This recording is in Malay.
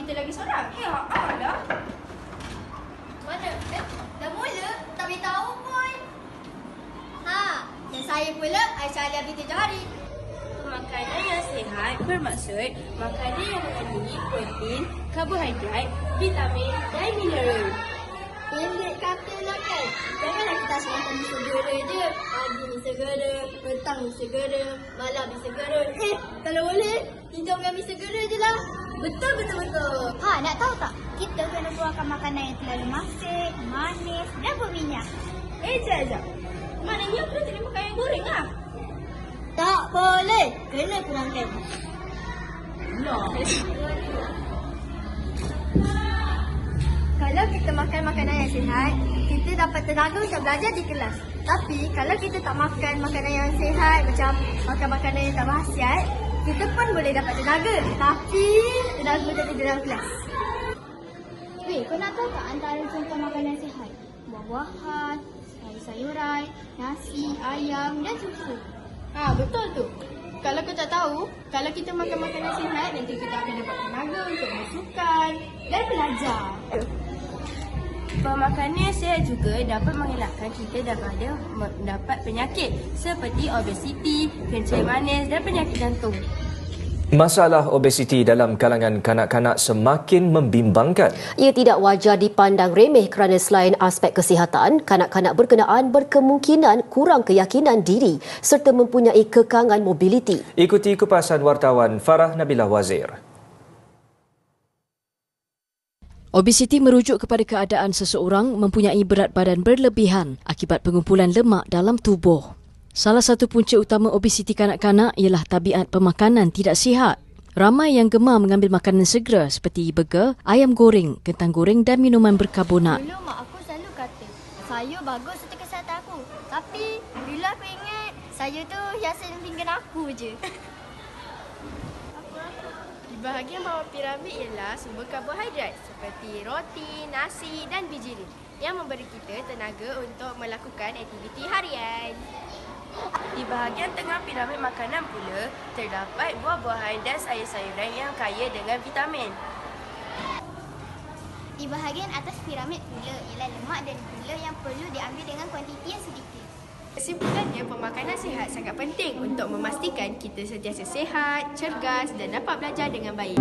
kita lagi seorang. Ya Allah. Mana? Dah mula? Tak beritahu pun. Dan saya pula Aisyah Alia binti Johari. Makanan yang sihat bermaksud makanan yang mengandungi protein, karbohidrat, vitamin dan mineral. Pendek katalah kan. Janganlah kita asyik makan mi segera je. Pagi mi segera, petang mi segera, malam mi segera. Kalau boleh, kita makan mi segera je lah. Betul. Nak tahu tak? Kita kena buangkan makanan yang terlalu masin, manis dan berminyak. Jap. Maknanya aku tak boleh makan yang goreng lah. Tak boleh. Kena kurangkan. Kalau kita makan makanan yang sihat, kita dapat tenaga untuk belajar di kelas. Tapi kalau kita tak makan makanan yang sihat, macam makan makanan yang tak berkhasiat, kita pun boleh dapat tenaga. Tapi tenaga tak ada dalam kelas. Kau nak tahu tak antara contoh makanan sihat? Buah-buahan, sayur-sayuran, nasi, ayam dan susu. Betul tu. Kalau kau tak tahu, kalau kita makan makanan sihat, nanti kita akan dapat tenaga untuk bersukan dan belajar. Pemakanan yang sihat juga dapat mengelakkan kita daripada mendapat penyakit seperti obesiti, kencing manis dan penyakit jantung. Masalah obesiti dalam kalangan kanak-kanak semakin membimbangkan. Ia tidak wajar dipandang remeh kerana selain aspek kesihatan, kanak-kanak berkenaan berkemungkinan kurang keyakinan diri serta mempunyai kekangan mobiliti. Ikuti kupasan wartawan Farah Nabilah Wazir. Obesiti merujuk kepada keadaan seseorang mempunyai berat badan berlebihan akibat pengumpulan lemak dalam tubuh. Salah satu punca utama obesiti kanak-kanak ialah tabiat pemakanan tidak sihat. Ramai yang gemar mengambil makanan segera seperti burger, ayam goreng, kentang goreng dan minuman berkarbonat. Dulu mak aku selalu kata, sayur bagus untuk kesihatan aku. Tapi bila aku ingat, sayur tu hiasan pinggan aku je. Di bahagian bawah piramid ialah sumber karbohidrat seperti roti, nasi dan biji yang memberi kita tenaga untuk melakukan aktiviti harian. Di bahagian tengah piramid makanan pula terdapat buah-buahan dan sayur-sayuran yang kaya dengan vitamin. Di bahagian atas piramid pula ialah lemak dan gula yang perlu diambil dengan kuantiti yang sedikit. Kesimpulannya, pemakanan sihat sangat penting untuk memastikan kita sentiasa sihat, cergas dan dapat belajar dengan baik.